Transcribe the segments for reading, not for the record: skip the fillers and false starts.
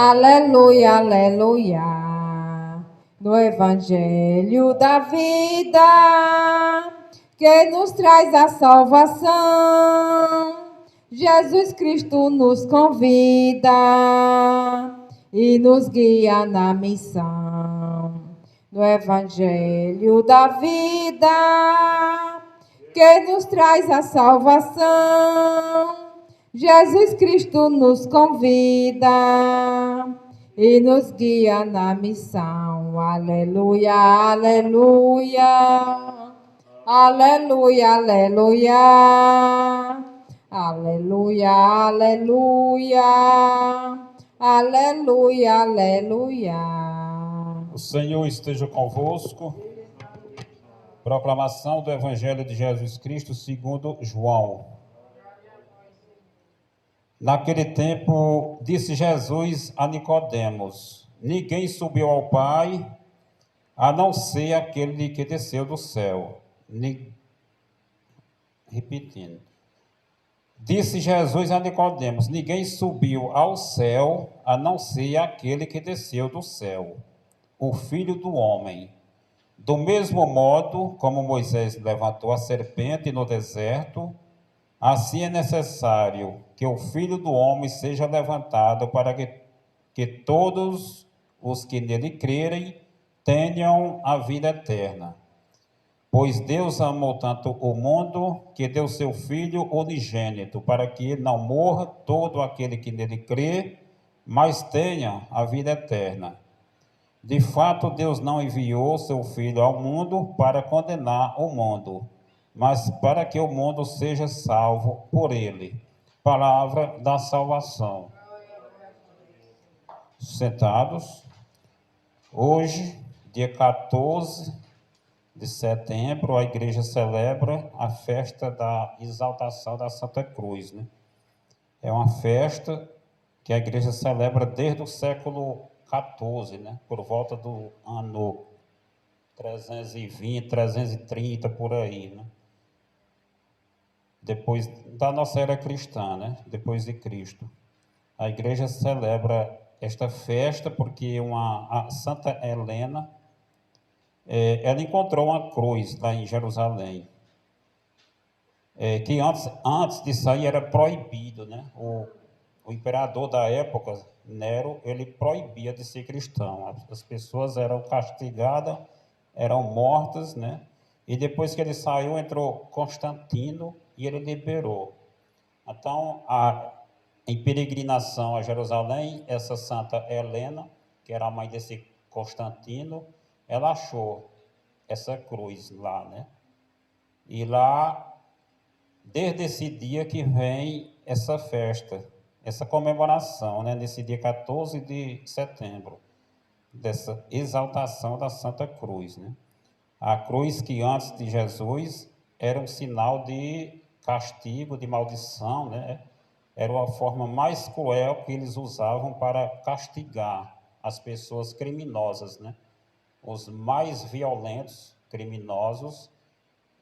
Aleluia, aleluia. No Evangelho da vida, que nos traz a salvação, Jesus Cristo nos convida e nos guia na missão. No Evangelho da vida, que nos traz a salvação, Jesus Cristo nos convida e nos guia na missão. Aleluia, aleluia. Aleluia, aleluia. Aleluia, aleluia. Aleluia, aleluia. O Senhor esteja convosco. Proclamação do Evangelho de Jesus Cristo segundo João. Naquele tempo, disse Jesus a Nicodemos: ninguém subiu ao Pai, a não ser aquele que desceu do céu. Repetindo. Disse Jesus a Nicodemos: ninguém subiu ao céu, a não ser aquele que desceu do céu, o Filho do Homem. Do mesmo modo como Moisés levantou a serpente no deserto, assim é necessário que o Filho do Homem seja levantado para que todos os que nele crerem tenham a vida eterna. Pois Deus amou tanto o mundo que deu seu Filho unigênito, para que não morra todo aquele que nele crê, mas tenha a vida eterna. De fato, Deus não enviou seu Filho ao mundo para condenar o mundo, mas para que o mundo seja salvo por ele. Palavra da salvação. Sentados. Hoje, dia 14 de setembro, a igreja celebra a festa da exaltação da Santa Cruz, né? É uma festa que a igreja celebra desde o século 14, né? Por volta do ano 320, 330, por aí, né? Depois da nossa era cristã, né? Depois de Cristo. A igreja celebra esta festa porque a Santa Helena, ela encontrou uma cruz lá em Jerusalém, que antes de sair era proibido, né? O imperador da época, Nero, ele proibia de ser cristão. As pessoas eram castigadas, eram mortas, né? E depois que ele saiu, entrou Constantino e ele liberou. Então, em peregrinação a Jerusalém, essa Santa Helena, que era a mãe desse Constantino, ela achou essa cruz lá, né? E lá, desde esse dia que vem essa festa, essa comemoração, né, nesse dia 14 de setembro, dessa exaltação da Santa Cruz, né? A cruz que antes de Jesus era um sinal de castigo, de maldição, né? Era uma forma mais cruel que eles usavam para castigar as pessoas criminosas, né? Os mais violentos criminosos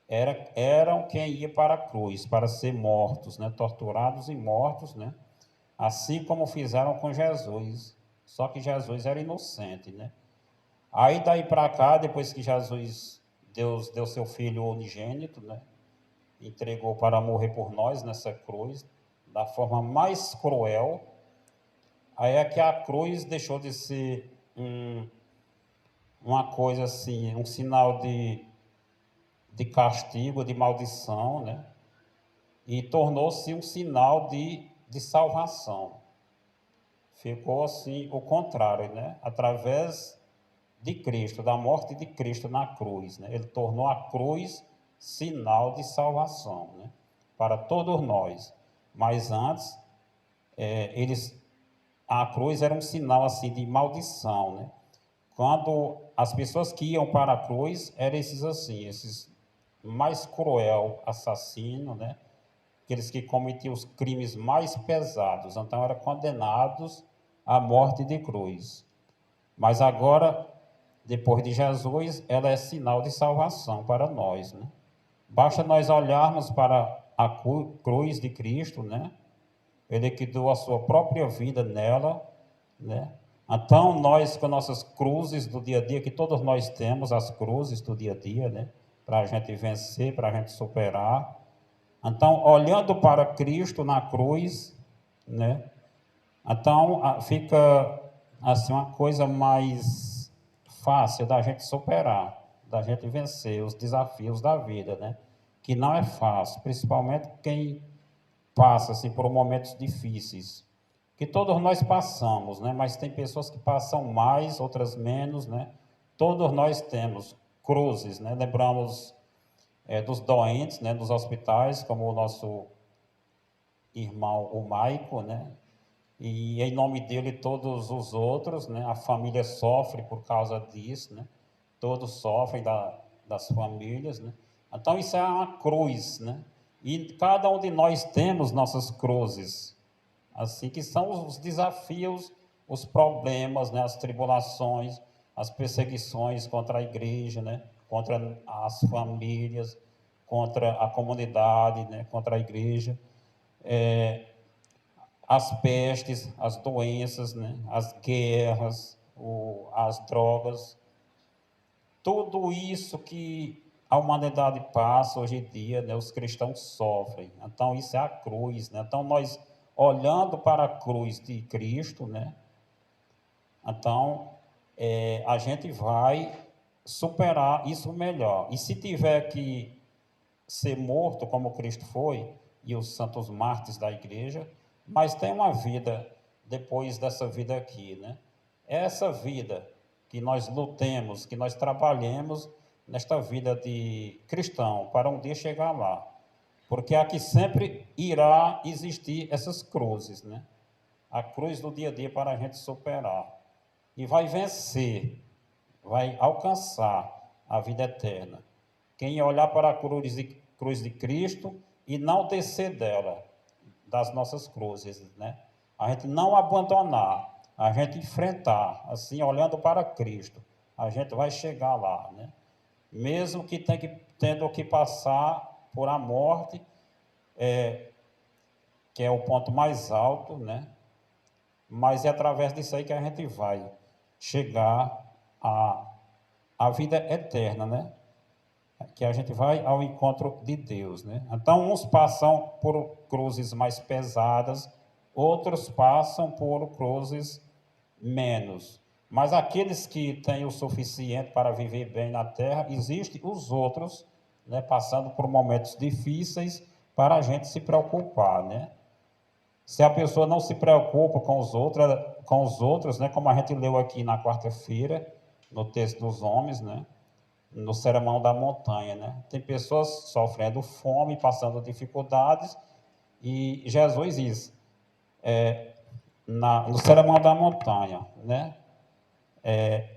eram quem ia para a cruz, para ser mortos, né? Torturados e mortos, né? Assim como fizeram com Jesus, só que Jesus era inocente, né? Aí daí para cá, depois que Deus deu seu Filho unigênito, né? Entregou para morrer por nós nessa cruz, da forma mais cruel, aí é que a cruz deixou de ser uma coisa assim, um sinal de castigo, de maldição, né? E tornou-se um sinal de salvação. Ficou assim o contrário, né? Através de Cristo, da morte de Cristo na cruz, né? Ele tornou a cruz sinal de salvação, né? Para todos nós. Mas antes, a cruz era um sinal assim de maldição, né? Quando as pessoas que iam para a cruz eram esses mais cruel assassino, né? Aqueles que cometiam os crimes mais pesados, então eram condenados à morte de cruz. Mas agora, depois de Jesus, ela é sinal de salvação para nós, né? Basta nós olharmos para a cruz de Cristo, né? Ele que deu a sua própria vida nela, né? Então, nós, com nossas cruzes do dia a dia, que todos nós temos as cruzes do dia a dia, né? Para a gente vencer, para a gente superar. Então, olhando para Cristo na cruz, né? Então, fica assim uma coisa mais fácil da gente superar, da gente vencer os desafios da vida, né? Que não é fácil, principalmente quem passa assim, por momentos difíceis, que todos nós passamos, né? Mas tem pessoas que passam mais, outras menos, né? Todos nós temos cruzes, né? Lembramos dos doentes, né? Dos hospitais, como o nosso irmão, o Maico, né? E em nome dele todos os outros, né? A família sofre por causa disso, né? Todos sofrem das famílias, né? Então isso é uma cruz, né? E cada um de nós temos nossas cruzes, assim que são os desafios, os problemas, né? As tribulações, as perseguições contra a igreja, né? Contra as famílias, contra a comunidade, né? Contra a igreja. As pestes, as doenças, né? As guerras, as drogas, tudo isso que a humanidade passa hoje em dia, né? Os cristãos sofrem. Então, isso é a cruz, né? Então, nós olhando para a cruz de Cristo, né? Então, a gente vai superar isso melhor. E se tiver que ser morto como Cristo foi, e os santos mártires da igreja, mas tem uma vida depois dessa vida aqui, né? Essa vida que nós lutemos, que nós trabalhemos nesta vida de cristão, para um dia chegar lá. Porque aqui sempre irá existir essas cruzes, né? A cruz do dia a dia para a gente superar. E vai vencer, vai alcançar a vida eterna. Quem olhar para a cruz de Cristo e não descer dela, das nossas cruzes, né? A gente não abandonar, a gente enfrentar, assim, olhando para Cristo, a gente vai chegar lá, né? Mesmo que tendo que passar por a morte, que é o ponto mais alto, né? Mas é através disso aí que a gente vai chegar à vida eterna, né? Que a gente vai ao encontro de Deus, né? Então, uns passam por cruzes mais pesadas, outros passam por cruzes menos. Mas aqueles que têm o suficiente para viver bem na terra, existem os outros, né, passando por momentos difíceis para a gente se preocupar, né? Se a pessoa não se preocupa com os outros, né, como a gente leu aqui na quarta-feira, no texto dos homens, né? No Sermão da Montanha, né? Tem pessoas sofrendo fome, passando dificuldades, e Jesus diz, no Sermão da Montanha, né?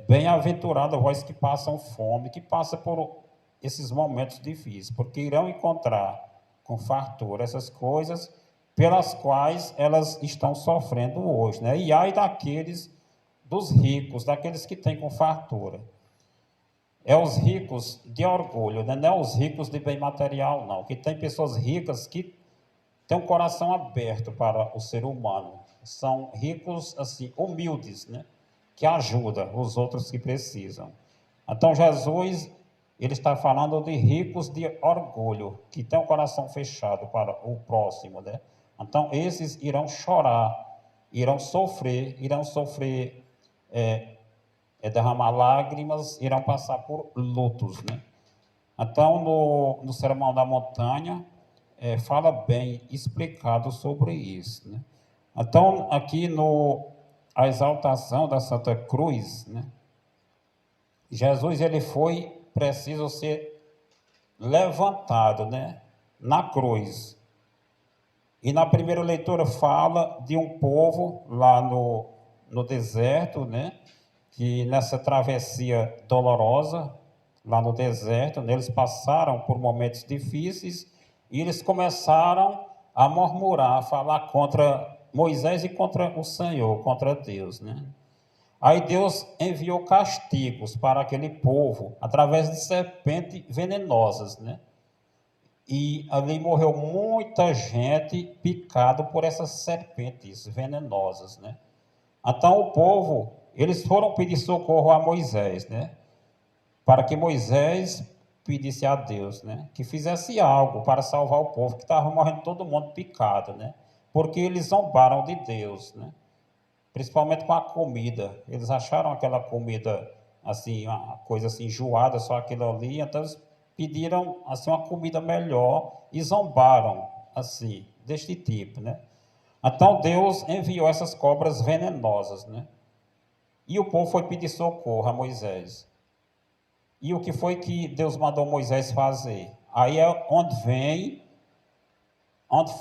Bem-aventurado vós que passam fome, que passam por esses momentos difíceis, porque irão encontrar com fartura essas coisas pelas quais elas estão sofrendo hoje, né? E ai daqueles dos ricos, daqueles que têm com fartura. É os ricos de orgulho, né? Não é os ricos de bem material, não. Que tem pessoas ricas que têm um coração aberto para o ser humano. São ricos, assim, humildes, né? Que ajudam os outros que precisam. Então, Jesus, ele está falando de ricos de orgulho, que têm o coração fechado para o próximo, né? Então, esses irão chorar, irão sofrer derramar lágrimas, irão passar por lutos, né? Então, no Sermão da Montanha, fala bem explicado sobre isso, né? Então, aqui a exaltação da Santa Cruz, né? Jesus, ele foi preciso ser levantado, né? Na cruz. E na primeira leitura fala de um povo lá no deserto, né? Que nessa travessia dolorosa, lá no deserto, né, eles passaram por momentos difíceis e eles começaram a murmurar, a falar contra Moisés e contra o Senhor, contra Deus, né? Aí Deus enviou castigos para aquele povo através de serpentes venenosas, né? E ali morreu muita gente picado por essas serpentes venenosas, né? Então o povo, eles foram pedir socorro a Moisés, né? Para que Moisés pedisse a Deus, né? Que fizesse algo para salvar o povo, que estava morrendo todo mundo picado, né? Porque eles zombaram de Deus, né? Principalmente com a comida. Eles acharam aquela comida assim, uma coisa assim enjoada, só aquilo ali, então eles pediram assim uma comida melhor e zombaram assim, deste tipo, né? Então Deus enviou essas cobras venenosas, né? E o povo foi pedir socorro a Moisés. E o que foi que Deus mandou Moisés fazer? Aí é onde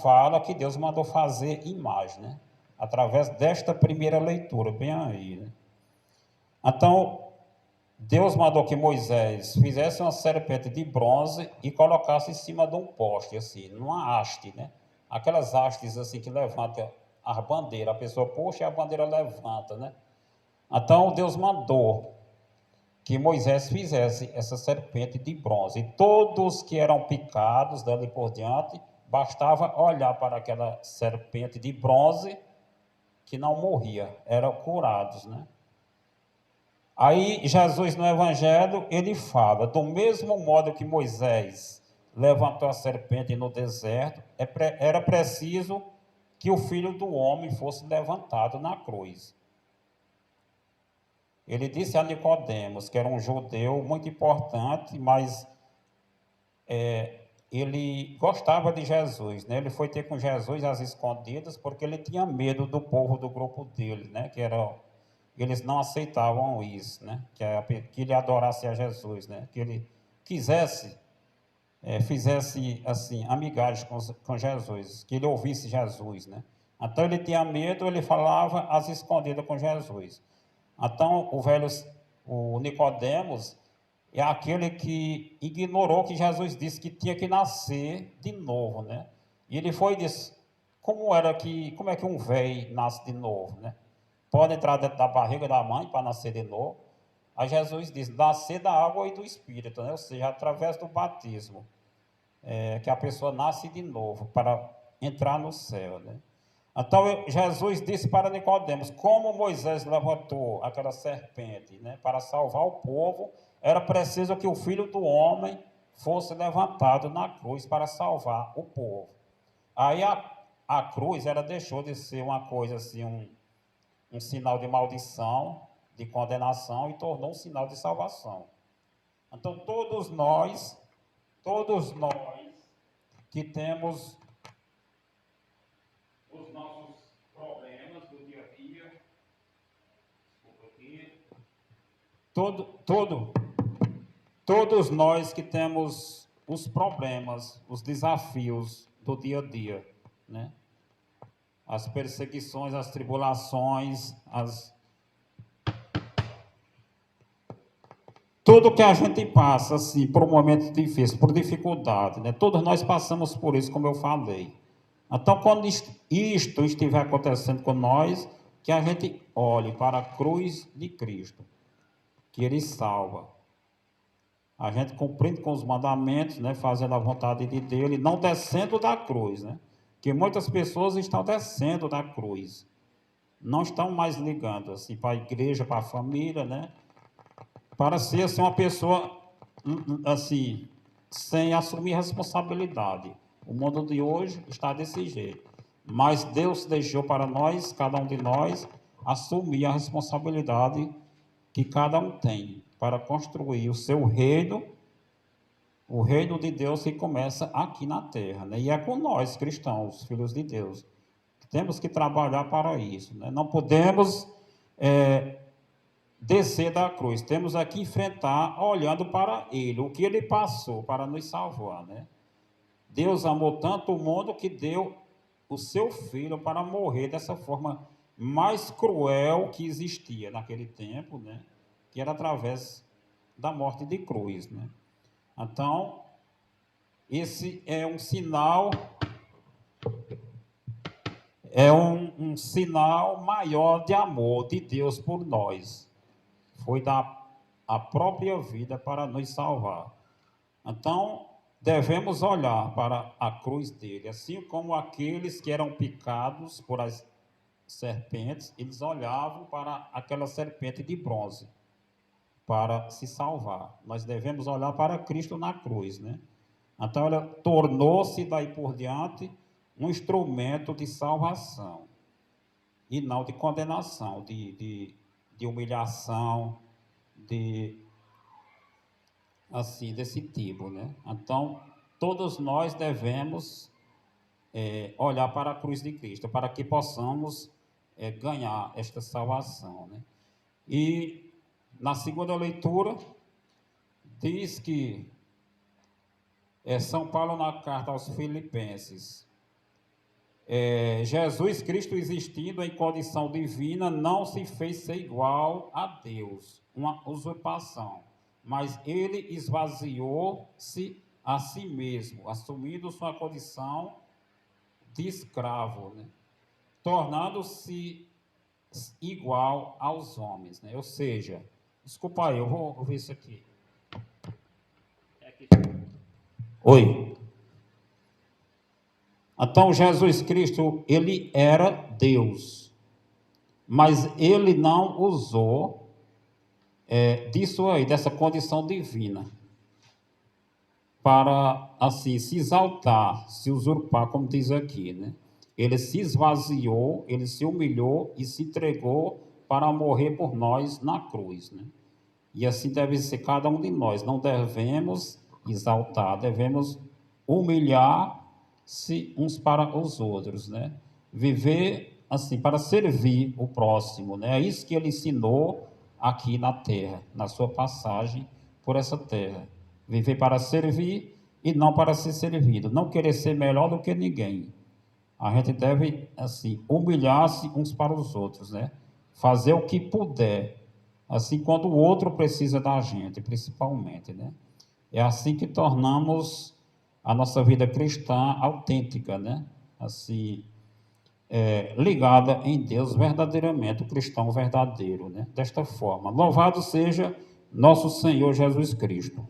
fala que Deus mandou fazer imagem, né? Através desta primeira leitura, bem aí, né? Então, Deus mandou que Moisés fizesse uma serpente de bronze e colocasse em cima de um poste, assim, numa haste, né? Aquelas hastes, assim, que levanta a bandeira, a pessoa puxa e a bandeira levanta, né? Então, Deus mandou que Moisés fizesse essa serpente de bronze. E todos que eram picados dali por diante, bastava olhar para aquela serpente de bronze que não morria, eram curados, né? Aí Jesus no Evangelho, ele fala, do mesmo modo que Moisés levantou a serpente no deserto, era preciso que o Filho do Homem fosse levantado na cruz. Ele disse a Nicodemos, que era um judeu muito importante, mas ele gostava de Jesus, né? Ele foi ter com Jesus às escondidas porque ele tinha medo do povo do grupo dele, né? Eles não aceitavam isso, né? Que ele adorasse a Jesus, né? Que ele fizesse assim amizade com Jesus, que ele ouvisse Jesus, né? Então ele tinha medo, ele falava às escondidas com Jesus. Então o Nicodemos é aquele que ignorou que Jesus disse que tinha que nascer de novo, né? E ele foi e disse, como é que um velho nasce de novo, né? Pode entrar dentro da barriga da mãe para nascer de novo. Aí Jesus diz, nascer da água e do Espírito, né? Ou seja, através do batismo, que a pessoa nasce de novo para entrar no céu, né? Então Jesus disse para Nicodemos, como Moisés levantou aquela serpente, né, para salvar o povo, era preciso que o Filho do Homem fosse levantado na cruz para salvar o povo. Aí a cruz, ela deixou de ser uma coisa assim, um sinal de maldição, de condenação, e tornou um sinal de salvação. Então todos nós que temos os nossos problemas do dia a dia, todos nós que temos os problemas, os desafios do dia a dia, né? As perseguições, as tribulações, tudo que a gente passa, assim, por um momento difícil, por dificuldade, né? Todos nós passamos por isso, como eu falei. Então, quando isto estiver acontecendo com nós, que a gente olhe para a cruz de Cristo, que Ele salva. A gente cumprindo com os mandamentos, né? Fazendo a vontade de Deus e não descendo da cruz, né? Que muitas pessoas estão descendo da cruz. Não estão mais ligando, assim, para a igreja, para a família, né? Para ser assim, uma pessoa assim, sem assumir responsabilidade. O mundo de hoje está desse jeito. Mas Deus deixou para nós, cada um de nós, assumir a responsabilidade que cada um tem para construir o seu reino, o reino de Deus que começa aqui na terra, né? E é com nós, cristãos, filhos de Deus. Temos que trabalhar para isso, né? Não podemos descer da cruz. Temos aqui enfrentar olhando para Ele, o que Ele passou para nos salvar, né? Deus amou tanto o mundo que deu o seu Filho para morrer dessa forma mais cruel que existia naquele tempo, né? Que era através da morte de cruz, né? Então, esse é um sinal, um sinal maior de amor de Deus por nós. Foi dar a própria vida para nos salvar. Então, devemos olhar para a cruz dele, assim como aqueles que eram picados serpentes, eles olhavam para aquela serpente de bronze para se salvar. Nós devemos olhar para Cristo na cruz, né? Então, ela tornou-se daí por diante um instrumento de salvação e não de condenação, de humilhação, assim, desse tipo, né? Então, todos nós devemos olhar para a cruz de Cristo, para que possamos ganhar esta salvação, né? E na segunda leitura, diz que São Paulo, na carta aos Filipenses, Jesus Cristo, existindo em condição divina, não se fez ser igual a Deus, uma usurpação, mas ele esvaziou-se a si mesmo, assumindo sua condição de escravo, né? Tornando-se igual aos homens, né? Ou seja, desculpa aí, eu vou ver isso aqui. Oi. Então, Jesus Cristo, ele era Deus, mas ele não usou disso aí, dessa condição divina, para, assim, se exaltar, se usurpar, como diz aqui, né? Ele se esvaziou, ele se humilhou e se entregou para morrer por nós na cruz, né? E assim deve ser cada um de nós. Não devemos exaltar, devemos humilhar-se uns para os outros, né? Viver assim para servir o próximo, né? É isso que ele ensinou aqui na terra, na sua passagem por essa terra. Viver para servir e não para ser servido, não querer ser melhor do que ninguém. A gente deve, assim, humilhar-se uns para os outros, né? Fazer o que puder, assim, quando o outro precisa da gente, principalmente, né? É assim que tornamos a nossa vida cristã autêntica, né? Assim, ligada em Deus verdadeiramente, o cristão verdadeiro, né? Desta forma. Louvado seja nosso Senhor Jesus Cristo.